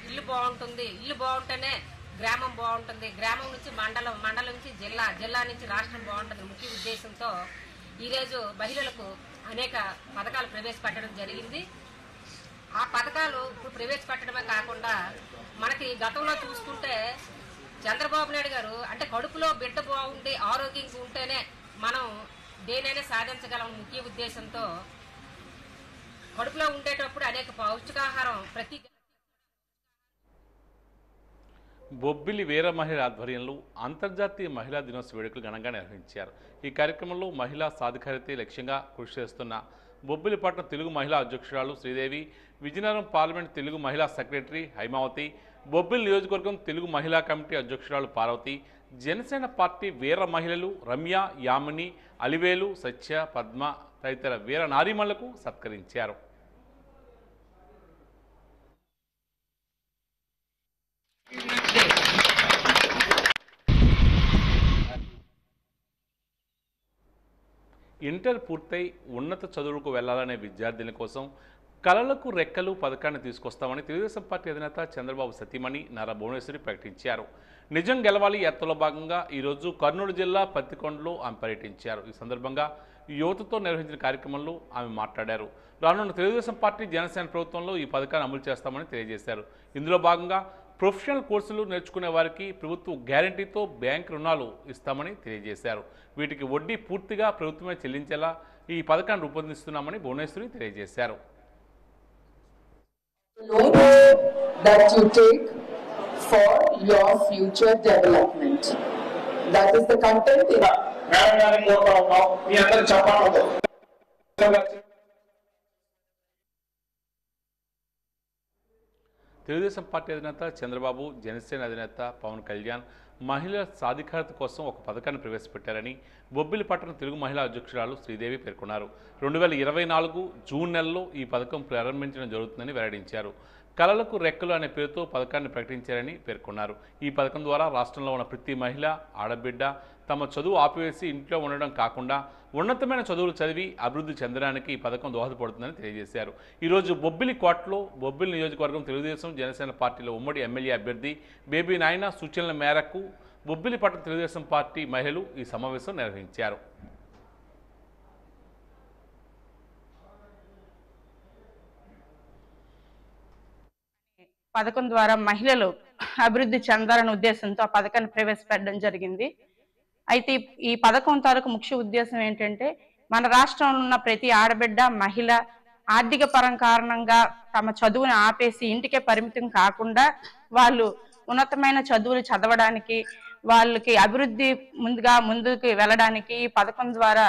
ఇల్లు బాగుంటుంది, ఇల్లు బాగుంటేనే గ్రామం బాగుంటుంది, గ్రామం నుంచి మండలం, మండలం నుంచి జిల్లా, జిల్లా నుంచి రాష్ట్రం బాగుంటుంది ముఖ్య ఉద్దేశంతో ఈరోజు మహిళలకు అనేక పథకాలు ప్రవేశపెట్టడం జరిగింది. ఆ పథకాలు ఇప్పుడు ప్రవేశపెట్టడమే కాకుండా మనకి గతంలో చూసుకుంటే చంద్రబాబు నాయుడు గారు అంటే కడుపులో బిడ్డ బాగుండి ఆరోగ్యంగా ఉంటేనే మనం దేనైనా సాధించగలం ముఖ్య ఉద్దేశంతో కడుపులో ఉండేటప్పుడు అనేక పౌష్టికాహారం బొబ్బిలి వీర మహిళ ఆధ్వర్యంలో అంతర్జాతీయ మహిళా దినోత్సవ వేడుకలు ఘనంగా నిర్వహించారు. ఈ కార్యక్రమంలో మహిళా సాధికారతే లక్ష్యంగా కృషి చేస్తున్న బొబ్బిలిపట్నం తెలుగు మహిళా అధ్యక్షురాలు శ్రీదేవి, విజయనగరం పార్లమెంట్ తెలుగు మహిళా సెక్రటరీ హైమావతి, బొబ్బిలి నియోజకవర్గం తెలుగు మహిళా కమిటీ అధ్యక్షురాలు పార్వతి, జనసేన పార్టీ వీర మహిళలు రమ్య, యామిని, అలివేలు, సత్య, పద్మ తదితర వీర నారీమణులకు సత్కరించారు. ఇంటర్ పూర్తయి ఉన్నత చదువులకు వెళ్లాలనే విద్యార్థుల కోసం కళలకు రెక్కలు పథకాన్ని తీసుకొస్తామని తెలుగుదేశం పార్టీ అధినేత చంద్రబాబు సతీమణి నారా భువనేశ్వరి ప్రకటించారు. నిజం గెలవాలి యాత్రలో భాగంగా ఈరోజు కర్నూలు జిల్లా పత్తికొండలో ఆమె పర్యటించారు. ఈ సందర్భంగా యువతతో నిర్వహించిన కార్యక్రమంలో ఆమె మాట్లాడారు. రానున్న తెలుగుదేశం పార్టీ జనసేన ప్రభుత్వంలో ఈ పథకాన్ని అమలు చేస్తామని తెలియజేశారు. ఇందులో భాగంగా ప్రొఫెషనల్ కోర్సులు నేర్చుకునే వారికి ప్రభుత్వం గ్యారంటీతో బ్యాంక్ రుణాలు ఇస్తామని తెలియజేశారు. వీటికి వడ్డీ పూర్తిగా ప్రభుత్వమే చెల్లించేలా ఈ పథకాన్ని రూపొందిస్తున్నామని భువనేశ్వరి తెలియజేశారు. That you take for your future development. That is the content in Telugu Desam party అధినేత చంద్రబాబు, జనసేన అధినేత పవన్ కళ్యాణ్ మహిళల సాధికారత కోసం ఒక పథకాన్ని ప్రవేశపెట్టారని బొబ్బిలిపట్నం తెలుగు మహిళా అధ్యక్షురాలు శ్రీదేవి పేర్కొన్నారు. 2024 జూన్ నెలలో ఈ పథకం ప్రారంభించడం జరుగుతుందని వెల్లడించారు. కళలకు రెక్కలు అనే పేరుతో పథకాన్ని ప్రకటించారని పేర్కొన్నారు. ఈ పథకం ద్వారా రాష్ట్రంలో ఉన్న ప్రతి మహిళ, ఆడబిడ్డ తమ చదువు ఆపివేసి ఇంట్లో ఉండడం కాకుండా ఉన్నతమైన చదువులు చదివి అభివృద్ధి చెందడానికి ఈ పథకం దోహదపడుతుందని తెలియజేశారు. ఈరోజు బొబ్బిలి కోటలో బొబ్బిలి నియోజకవర్గం తెలుగుదేశం జనసేన పార్టీల ఉమ్మడి ఎమ్మెల్యే అభ్యర్థి బేబీ నాయన సూచనల మేరకు బొబ్బిలిపట్నం తెలుగుదేశం పార్టీ మహిళలు ఈ సమావేశం నిర్వహించారు. పథకం ద్వారా మహిళలు అభివృద్ధి చెందాలనే ఉద్దేశంతో ఆ పథకాన్ని ప్రవేశపెట్టడం జరిగింది. అయితే ఈ పథకం తాలూకు ముఖ్య ఉద్దేశం ఏంటంటే, మన రాష్ట్రంలో ఉన్న ప్రతి ఆడబిడ్డ, మహిళ ఆర్థిక పరం కారణంగా తమ చదువుని ఆపేసి ఇంటికే పరిమితం కాకుండా వాళ్ళు ఉన్నతమైన చదువులు చదవడానికి, వాళ్ళకి అభివృద్ధి ముందుకు వెళ్ళడానికి ఈ పథకం ద్వారా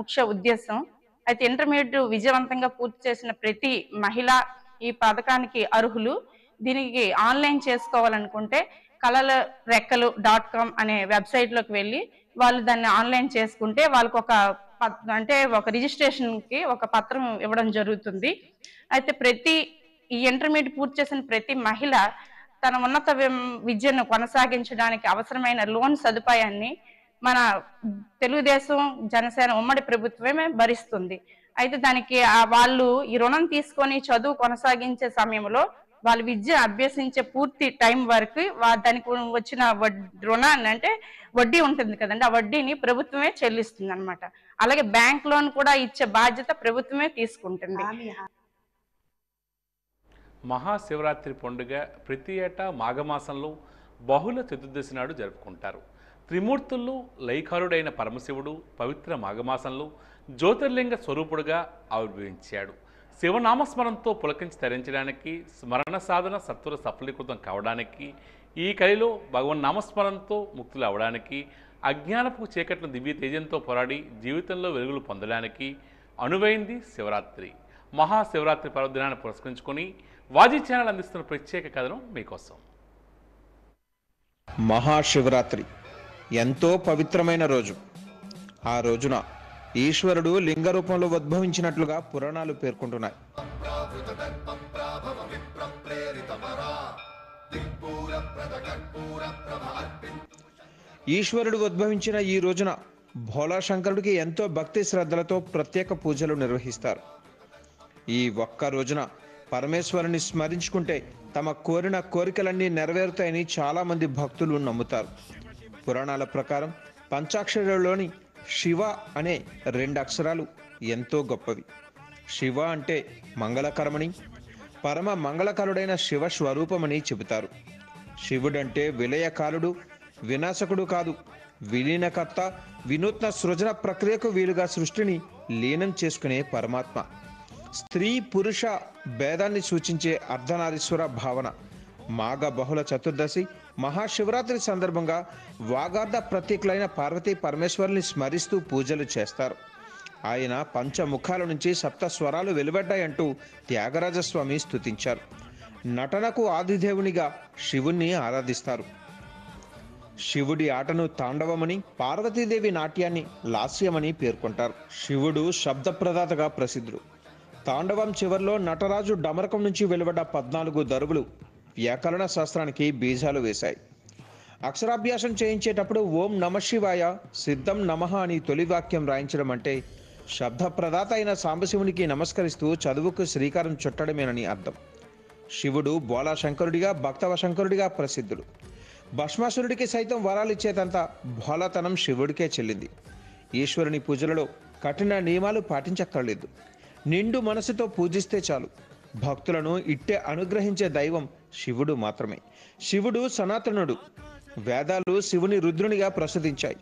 ముఖ్య ఉద్దేశం. అయితే ఇంటర్మీడియట్ విజయవంతంగా పూర్తి చేసిన ప్రతి మహిళ ఈ పథకానికి అర్హులు. దీనికి ఆన్లైన్ చేసుకోవాలనుకుంటే kalalrekkelu.com అనే వెబ్సైట్లోకి వెళ్ళి వాళ్ళు దాన్ని ఆన్లైన్ చేసుకుంటే వాళ్ళకి ఒక రిజిస్ట్రేషన్కి ఒక పత్రం ఇవ్వడం జరుగుతుంది. అయితే ఈ ఇంటర్మీడియట్ పూర్తి చేసిన ప్రతి మహిళ తన ఉన్నత విద్యను కొనసాగించడానికి అవసరమైన లోన్ సదుపాయాన్ని మన తెలుగుదేశం జనసేన ఉమ్మడి ప్రభుత్వమే భరిస్తుంది. అయితే దానికి వాళ్ళు ఈ రుణం తీసుకొని చదువు కొనసాగించే సమయంలో వాళ్ళు విద్య అభ్యసించే పూర్తి టైం వరకు దానికి వచ్చిన రుణాన్ని, అంటే వడ్డీ ఉంటుంది కదండి, ఆ వడ్డీని ప్రభుత్వమే చెల్లిస్తుంది అనమాట. అలాగే బ్యాంక్ లోన్ కూడా ఇచ్చే బాధ్యత ప్రభుత్వమే తీసుకుంటుంది. మహాశివరాత్రి పండుగ ప్రతి ఏటా మాఘమాసంలో బహుళ చతుర్దశి నాడు జరుపుకుంటారు. త్రిమూర్తుల్లో లైకారుడైన పరమశివుడు పవిత్ర మాఘమాసంలో జ్యోతిర్లింగ స్వరూపుడుగా ఆవిర్భవించాడు. శివనామస్మరణతో పులకించి తరించడానికి, స్మరణ సాధన సత్వర సఫలీకృతం కావడానికి, ఈ కలిలో భగవన్ నామస్మరణతో ముక్తులు అవడానికి, అజ్ఞానపు చీకట్ల దివ్య తేజంతో పోరాడి జీవితంలో వెలుగులు పొందడానికి అనువైంది శివరాత్రి. మహాశివరాత్రి పర్వదినాన్ని పురస్కరించుకొని వాజీ ఛానల్ అందిస్తున్న ప్రత్యేక కథనం మీకోసం. మహాశివరాత్రి ఎంతో పవిత్రమైన రోజు. ఆ రోజున ఈశ్వరుడు లింగ రూపంలో ఉద్భవించినట్లుగా పురాణాలు పేర్కొంటున్నాయి. ఈశ్వరుడు ఉద్భవించిన ఈ రోజున భోలా శంకరుడికి ఎంతో భక్తి శ్రద్ధలతో ప్రత్యేక పూజలు నిర్వహిస్తారు. ఈ ఒక్క రోజున పరమేశ్వరుని స్మరించుకుంటే తమ కోరిన కోరికలన్నీ నెరవేరుతాయని చాలా మంది భక్తులు నమ్ముతారు. పురాణాల ప్రకారం పంచాక్షరిలోని శివ అనే 2 అక్షరాలు ఎంతో గొప్పవి. శివ అంటే మంగళకరమని, పరమ మంగళకరుడైన శివ స్వరూపమని చెబుతారు. శివుడంటే విలయకాలుడు, వినాశకుడు కాదు, విలీనకర్త, వినూత్న సృజన ప్రక్రియకు వీలుగా సృష్టిని లీనం చేసుకునే పరమాత్మ. స్త్రీ పురుష భేదాన్ని సూచించే అర్ధనారీశ్వర భావన మాఘ బహుళ చతుర్దశి మహాశివరాత్రి సందర్భంగా వాగార్ధ ప్రతీకులైన పార్వతీ పరమేశ్వరుని స్మరిస్తూ పూజలు చేస్తారు. ఆయన పంచముఖాల నుంచి సప్త స్వరాలు వెలువడ్డాయంటూ త్యాగరాజస్వామి స్తుతించారు. నటనకు ఆదిదేవునిగా శివుణ్ణి ఆరాధిస్తారు. శివుడి ఆటను తాండవమని, పార్వతీదేవి నాట్యాన్ని లాస్యమని పేర్కొంటారు. శివుడు శబ్దప్రదాతగా ప్రసిద్ధుడు. తాండవం చివర్లో నటరాజు డమరకం నుంచి వెలువడ్డ 14 దరువులు వ్యాకరణ శాస్త్రానికి బీజాలు వేశాయి. అక్షరాభ్యాసం చేయించేటప్పుడు ఓం నమ శివాయ సిద్ధం నమః అని తొలి వాక్యం రాయించడం అంటే శబ్దప్రదాత అయిన సాంబశివునికి నమస్కరిస్తూ చదువుకు శ్రీకారం చుట్టడమేనని అర్థం. శివుడు బోళాశంకరుడిగా, భక్తవశంకరుడిగా ప్రసిద్ధుడు. భస్మాసురుడికి సైతం వరాలిచ్చేదంతా భోళతనం శివుడికే చెల్లింది. ఈశ్వరుని పూజలలో కఠిన నియమాలు పాటించక్కర్లేదు. నిండు మనసుతో పూజిస్తే చాలు. భక్తులను ఇట్టే అనుగ్రహించే దైవం శివుడు మాత్రమే. శివుడు సనాతనుడు. వేదాలు శివుని రుద్రునిగా ప్రసిద్ధించాయి.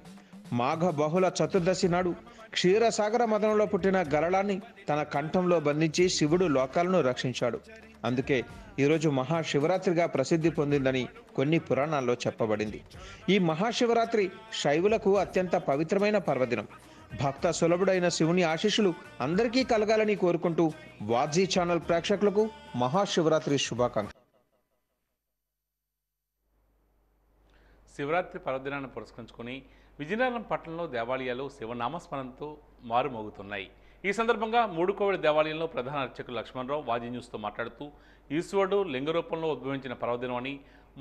మాఘ బహుళ చతుర్దశి నాడు క్షీరసాగర మదనంలో పుట్టిన గరళాన్ని తన కంఠంలో బంధించి శివుడు లోకాలను రక్షించాడు. అందుకే ఈరోజు మహాశివరాత్రిగా ప్రసిద్ధి పొందిందని కొన్ని పురాణాల్లో చెప్పబడింది. ఈ మహాశివరాత్రి శైవులకు అత్యంత పవిత్రమైన పర్వదినం. భక్త సులభుడైన శివుని ఆశీస్సులు అందరికీ కలగాలని కోరుకుంటూ వాజీ ఛానల్ ప్రేక్షకులకు మహాశివరాత్రి శుభాకాంక్షలు. శివరాత్రి పర్వదినాన్ని పురస్కరించుకుని విజయనగరం పట్టణంలో దేవాలయాలు శివనామస్మరణతో మారుమోగుతున్నాయి. ఈ సందర్భంగా మూడుకోవిడి దేవాలయంలో ప్రధాన అర్చకులు లక్ష్మణరావు వాజీ న్యూస్తో మాట్లాడుతూ ఈశ్వరుడు లింగరూపంలో ఉద్భవించిన పర్వదినమని,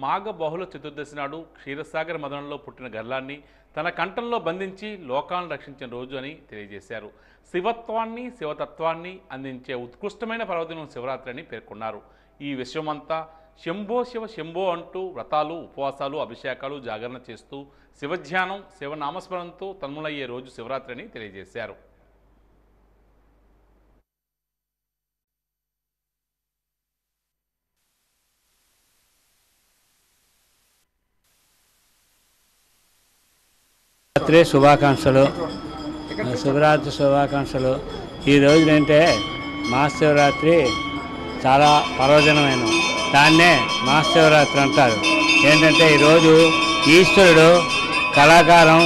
మాఘ బహుళ చతుర్దశి నాడు క్షీరసాగర మదనంలో పుట్టిన గర్లాన్ని తన కంఠంలో బంధించి లోకాలను రక్షించిన రోజు అని తెలియజేశారు. శివత్వాన్ని, శివతత్వాన్ని అందించే ఉత్కృష్టమైన పర్వదినం శివరాత్రి అని పేర్కొన్నారు. ఈ విశ్వమంతా శంభో శివ శంభో అంటూ వ్రతాలు, ఉపవాసాలు, అభిషేకాలు, జాగరణ చేస్తూ శివధ్యానం, శివనామస్మరణతో తన్మలయ్యే రోజు శివరాత్రి అని తెలియజేశారు. శుభాకాంక్షలు, శివరాత్రి శుభాకాంక్షలు. ఈ రోజునంటే మహాశివరాత్రి చాలా పర్వదినమైన దాన్నే మహాశివరాత్రి అంటారు. ఏంటంటే ఈరోజు ఈశ్వరుడు కళాకారం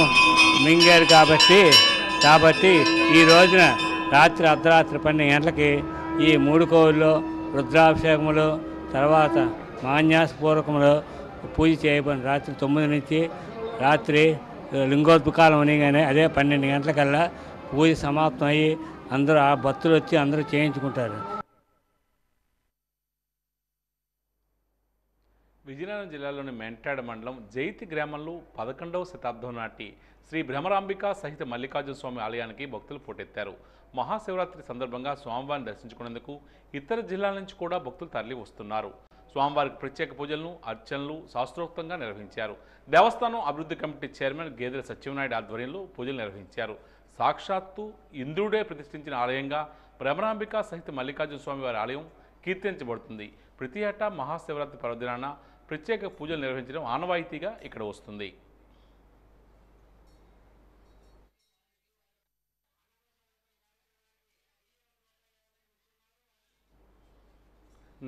మింగారు కాబట్టి ఈ రోజున రాత్రి అర్ధరాత్రి 12 గంటలకి ఈ 3 కోవిల్లో రుద్రాభిషేకములు, తర్వాత మాన్యాసపూర్వకములు పూజ చేయబడి రాత్రి 9 నుంచి రాత్రి లింగోద్భకాలం అనగానే అదే 12 గంటలకల్లా పూజ సమాప్తం అయ్యి అందరూ ఆ భక్తులు వచ్చి అందరూ చేయించుకుంటారు. విజయనగరం జిల్లాలోని మెంటాడ మండలం జైతి గ్రామంలో 11వ శతాబ్దం నాటి శ్రీ భ్రమరాంబిక సహిత మల్లికార్జున స్వామి ఆలయానికి భక్తులు పోటెత్తారు. మహాశివరాత్రి సందర్భంగా స్వామివారిని దర్శించుకునేందుకు ఇతర జిల్లాల నుంచి కూడా భక్తులు తరలి వస్తున్నారు. స్వామివారికి ప్రత్యేక పూజలను, అర్చనలు శాస్త్రోక్తంగా నిర్వహించారు. దేవస్థానం అభివృద్ధి కమిటీ చైర్మన్ గేదెల సత్యనారాయణ ఆధ్వర్యంలో పూజలు నిర్వహించారు. సాక్షాత్తు ఇంద్రుడే ప్రతిష్ఠించిన ఆలయంగా భ్రమరాంబిక సహిత మల్లికార్జున స్వామి వారి ఆలయం కీర్తించబడుతుంది. ప్రతి ఏటా మహాశివరాత్రి పర్వదినాన ప్రత్యేక పూజలు నిర్వహించడం ఆనవాయితీగా ఇక్కడ వస్తుంది.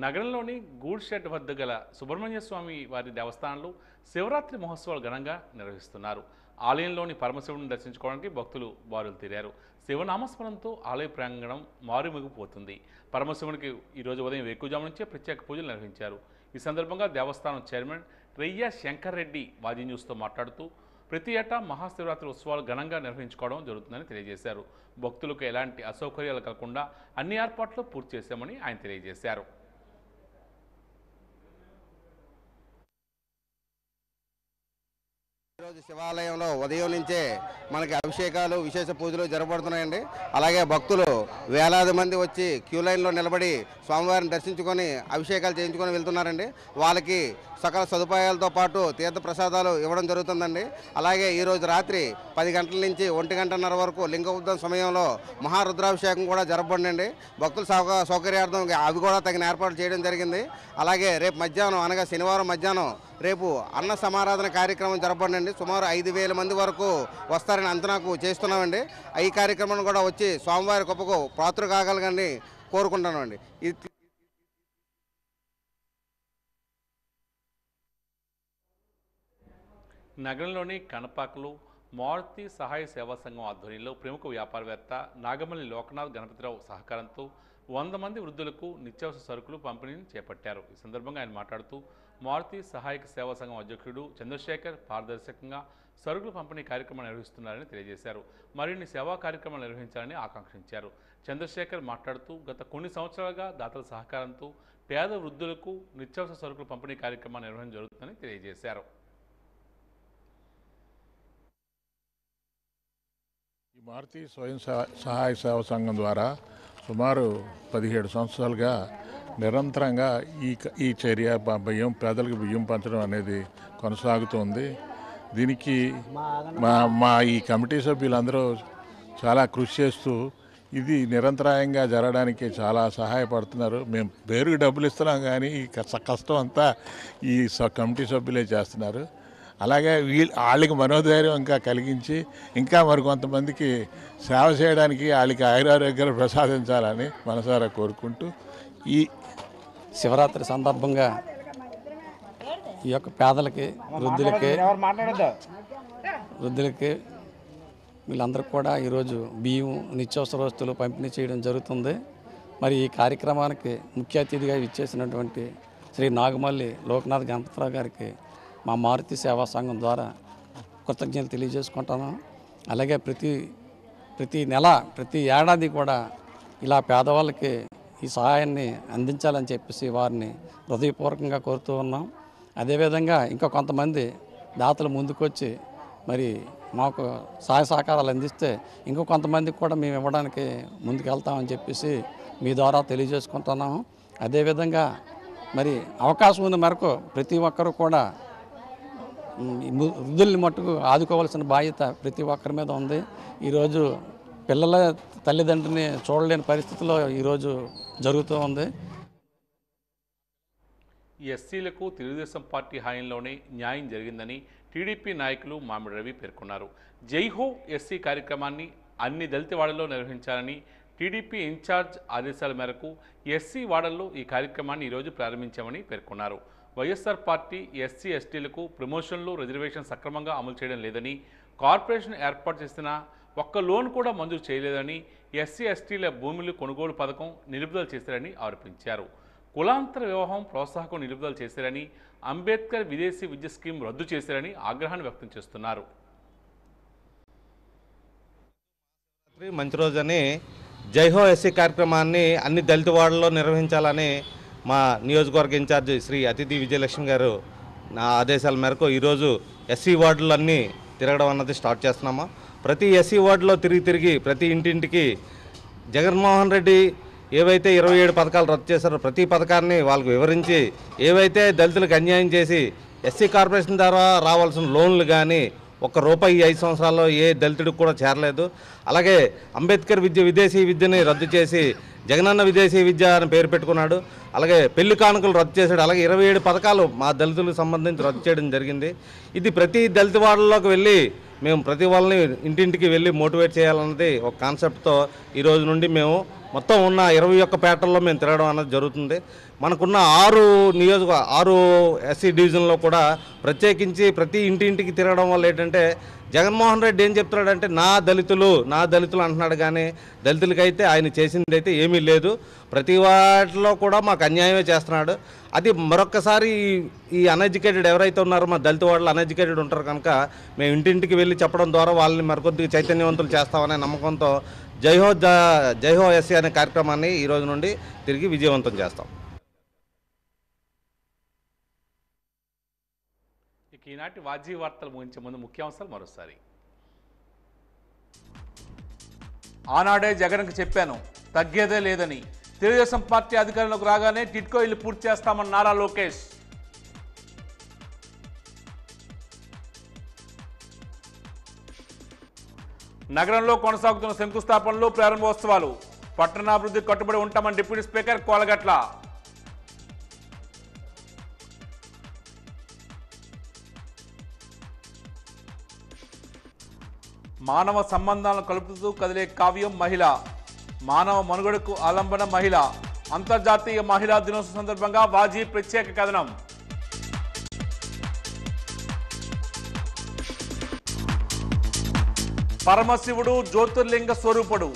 నగరంలోని గూడ్ షెడ్ వద్ద గల సుబ్రహ్మణ్య స్వామి వారి దేవస్థానంలో శివరాత్రి మహోత్సవాలు ఘనంగా నిర్వహిస్తున్నారు. ఆలయంలోని పరమశివుడిని దర్శించుకోవడానికి భక్తులు బారులు తీరారు. శివనామస్మరణతో ఆలయ ప్రాంగణం మారుమిగిపోతుంది. పరమశివునికి ఈరోజు ఉదయం వేకుజాము నుంచే ప్రత్యేక పూజలు నిర్వహించారు. ఈ సందర్భంగా దేవస్థానం చైర్మన్ రెయ్య శంకర్ రెడ్డి వాజీ న్యూస్తో మాట్లాడుతూ ప్రతి ఏటా మహాశివరాత్రి ఉత్సవాలు ఘనంగా నిర్వహించుకోవడం జరుగుతుందని తెలియజేశారు. భక్తులకు ఎలాంటి అసౌకర్యాలు కలగకుండా అన్ని ఏర్పాట్లు పూర్తి చేశామని ఆయన తెలియజేశారు. ఈరోజు శివాలయంలో ఉదయం నుంచే మనకి అభిషేకాలు, విశేష పూజలు జరగబడుతున్నాయండి. అలాగే భక్తులు వేలాది మంది వచ్చి క్యూ లైన్లో నిలబడి స్వామివారిని దర్శించుకొని అభిషేకాలు చేయించుకొని వెళ్తున్నారండి. వాళ్ళకి సకల సదుపాయాలతో పాటు తీర్థ ప్రసాదాలు ఇవ్వడం జరుగుతుందండి. అలాగే ఈరోజు రాత్రి 10 గంటల నుంచి 1:30 వరకు లింగ ఉద్యమ సమయంలో మహారుద్రాభిషేకం కూడా జరపబడింది. భక్తుల సౌకర్యార్థం అవి కూడా తగిన ఏర్పాట్లు చేయడం జరిగింది. అలాగే రేపు మధ్యాహ్నం అనగా శనివారం మధ్యాహ్నం రేపు అన్న సమారాధన కార్యక్రమం జరపబడింది. సుమారు 5,000 మంది వరకు వస్తారని అంచనాకు చేస్తున్నామండి. ఈ కార్యక్రమం కూడా వచ్చి స్వామివారి గొప్పకు పాత్ర కాగలగని కోరుకుంటున్నామండి. నగరంలోని కనపాకలో మారుతి సహాయ సేవా సంఘం ఆధ్వర్యంలో ప్రముఖ వ్యాపారవేత్త నాగమల్లి లోకనాథ్ గణపతిరావు సహకారంతో 100 మంది వృద్ధులకు నిత్యావసర సరుకులు పంపిణీని చేపట్టారు. ఈ సందర్భంగా ఆయన మాట్లాడుతూ మారుతి సహాయక సేవా సంఘం అధ్యక్షుడు చంద్రశేఖర్ పారదర్శకంగా సరుకులు పంపిణీ కార్యక్రమం నిర్వహిస్తున్నారని తెలియజేశారు. మరిన్ని సేవా కార్యక్రమాలు నిర్వహించాలని ఆకాంక్షించారు. చంద్రశేఖర్ మాట్లాడుతూ గత కొన్ని సంవత్సరాలుగా దాతల సహకారంతో పేద వృద్ధులకు నిత్యావసర సరుకులు పంపిణీ కార్యక్రమాన్ని నిర్వహించడం జరుగుతుందని తెలియజేశారు. ఈ మారుతి స్వయం సహాయ సేవా సంఘం ద్వారా సుమారు 17 సంవత్సరాలుగా నిరంతరంగా ఈ చర్య పేదలకు బియ్యం పంచడం అనేది కొనసాగుతుంది. దీనికి మా ఈ కమిటీ సభ్యులందరూ చాలా కృషి చేస్తూ ఇది నిరంతరాయంగా జరగడానికి చాలా సహాయపడుతున్నారు. మేము పేరుకి డబ్బులు ఇస్తున్నాం కానీ ఈ కష్టం అంతా ఈ కమిటీ సభ్యులే చేస్తున్నారు. అలాగే వాళ్ళకి మనోధైర్యం ఇంకా కలిగించి ఇంకా మరికొంతమందికి సేవ చేయడానికి వాళ్ళకి ఆయురారోగ్యాలు ప్రసాదించాలని మనసారా కోరుకుంటూ ఈ శివరాత్రి సందర్భంగా ఈ యొక్క పేదలకి వృద్ధులకి వీళ్ళందరికీ కూడా ఈరోజు బియ్యం నిత్యావసర వస్తువులు పంపిణీ చేయడం జరుగుతుంది. మరి ఈ కార్యక్రమానికి ముఖ్య అతిథిగా ఇచ్చేసినటువంటి శ్రీ నాగమల్లి లోకనాథ్ గణపతిరావు గారికి మా మారుతి సేవా సంఘం ద్వారా కృతజ్ఞతలు తెలియజేసుకుంటాను. అలాగే ప్రతి నెల ప్రతి ఏడాది కూడా ఇలా పేదవాళ్ళకి ఈ సహాయాన్ని అందించాలని చెప్పేసి వారిని హృదయపూర్వకంగా కోరుతూ ఉన్నాం. అదేవిధంగా ఇంకా కొంతమంది దాతలు ముందుకొచ్చి మరి మాకు సహాయ సహకారాలు అందిస్తే ఇంకో కొంతమందికి కూడా మేము ఇవ్వడానికి ముందుకు వెళ్తామని చెప్పేసి మీ ద్వారా తెలియజేసుకుంటున్నాము. అదేవిధంగా మరి అవకాశం ఉన్న మేరకు ప్రతి ఒక్కరూ కూడా వృద్ధుల్ని మట్టుకు ఆదుకోవాల్సిన బాధ్యత ప్రతి ఒక్కరి మీద ఉంది. ఈరోజు పిల్లల తల్లిదండ్రులని చూడలేని పరిస్థితిలో ఈరోజు జరుగుతూ ఉంది. ఎస్సీలకు తెలుగుదేశం పార్టీ హాయంలోనే న్యాయం జరిగిందని టీడీపీ నాయకులు మామిడి రవి పేర్కొన్నారు. జైహో ఎస్సీ కార్యక్రమాన్ని అన్ని దళిత వాడల్లో నిర్వహించాలని టీడీపీ ఇన్ఛార్జ్ ఆదేశాల మేరకు ఎస్సీ వాడల్లో ఈ కార్యక్రమాన్ని ఈరోజు ప్రారంభించామని పేర్కొన్నారు. వైఎస్ఆర్ పార్టీ ఎస్సీ ఎస్టీలకు ప్రమోషన్లు రిజర్వేషన్ సక్రమంగా అమలు చేయడం లేదని, కార్పొరేషన్ ఏర్పాటు చేసిన ఒక్క లోన్ కూడా మంజూరు చేయలేదని, ఎస్సీ ఎస్టీల భూములు కొనుగోలు పథకం నిలుపుదల చేశారని ఆరోపించారు. కులాంతర వివాహం ప్రోత్సాహకం నిలుపుదల చేశారని, అంబేద్కర్ విదేశీ విద్య స్కీమ్ రద్దు చేశారని ఆగ్రహాన్ని వ్యక్తం చేస్తున్నారు. మంచి రోజని జైహో ఎస్సీ కార్యక్రమాన్ని అన్ని దళిత వార్డుల్లో నిర్వహించాలని మా నియోజకవర్గ ఇన్ఛార్జి శ్రీ అతిథి విజయలక్ష్మి గారు నా ఆదేశాల మేరకు ఈరోజు ఎస్సీ వార్డులన్నీ తిరగడం అన్నది స్టార్ట్ చేస్తున్నాము. ప్రతి ఎస్సీ వార్డులో తిరిగి ప్రతి ఇంటింటికి జగన్మోహన్ రెడ్డి ఏవైతే 27 పథకాలు రద్దు చేశారో ప్రతి పథకాన్ని వాళ్ళకు వివరించి, ఏవైతే దళితులకు అన్యాయం చేసి ఎస్సీ కార్పొరేషన్ ద్వారా రావాల్సిన లోన్లు కానీ ₹1 ఈ 5 సంవత్సరాల్లో ఏ దళితుడికి కూడా చేరలేదు. అలాగే అంబేద్కర్ విదేశీ విద్యని రద్దు చేసి జగనన్న విదేశీ విద్య అని పేరు పెట్టుకున్నాడు. అలాగే పెళ్లి కానుకలు రద్దు చేశాడు. అలాగే 27 పథకాలు మా దళితులకు సంబంధించి రద్దు చేయడం జరిగింది. ఇది ప్రతి దళిత వాడల్లోకి వెళ్ళి మేము ప్రతి వాళ్ళని ఇంటింటికి వెళ్ళి మోటివేట్ చేయాలన్నది ఒక కాన్సెప్ట్తో ఈరోజు నుండి మేము మొత్తం ఉన్న 21 పేటల్లో మేము తిరగడం అన్నది జరుగుతుంది. మనకున్న 6 ఎస్సీ డివిజన్లో కూడా ప్రత్యేకించి ప్రతి ఇంటింటికి తిరగడం వల్ల ఏంటంటే జగన్మోహన్ రెడ్డి ఏం చెప్తున్నాడంటే నా దళితులు అంటున్నాడు, కానీ దళితులకైతే ఆయన చేసింది అయితే ఏమీ లేదు. ప్రతి వాటిలో కూడా మాకు అన్యాయమే చేస్తున్నాడు. అది మరొక్కసారి ఈ అన్ఎడ్యుకేటెడ్ ఎవరైతే ఉన్నారో మా దళిత వాళ్ళు అన్ఎడ్యుకేటెడ్ ఉంటారు కనుక మేము ఇంటింటికి వెళ్ళి చెప్పడం ద్వారా వాళ్ళని మరికొద్దిగా చైతన్యవంతులు చేస్తామనే నమ్మకంతో జైహో ఎస్సీ అనే కార్యక్రమాన్ని ఈరోజు నుండి తిరిగి విజయవంతం చేస్తాం. ఈనాటి వాజీ వార్తలు ముగించే ముందు ముఖ్యాంశాలు మరోసారి. ఆనాడే జగన్కు చెప్పాను, తగ్గేదే లేదని. తెలుగుదేశం పార్టీ అధికారంలోకి రాగానే టిడ్కో ఇల్లు పూర్తి చేస్తామన్న నారా లోకేష్. నగరంలో కొనసాగుతున్న శంకుస్థాపనలు, ప్రారంభోత్సవాలు. పట్టణాభివృద్ధికి కట్టుబడి ఉంటామని డిప్యూటీ స్పీకర్ కోలగట్ల. మానవ సంబంధాలను కలుపుతూ కదిలే కావ్యం మహిళ. మానవ మనుగడకు ఆలంబన మహిళ. అంతర్జాతీయ మహిళా దినోత్సవం సందర్భంగా వాజీ ప్రత్యేక కథనం. పరమశివుడు జ్యోతిర్లింగ స్వరూపుడు.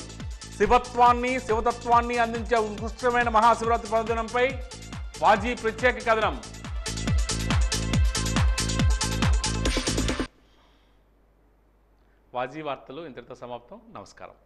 శివత్వాన్ని శివతత్వాన్ని అందించే ఉత్కృష్టమైన మహాశివరాత్రి పర్వదినంపై వాజీ ప్రత్యేక కథనం. వాజీ వార్తలు ఇంతటితో సమాప్తం. నమస్కారం.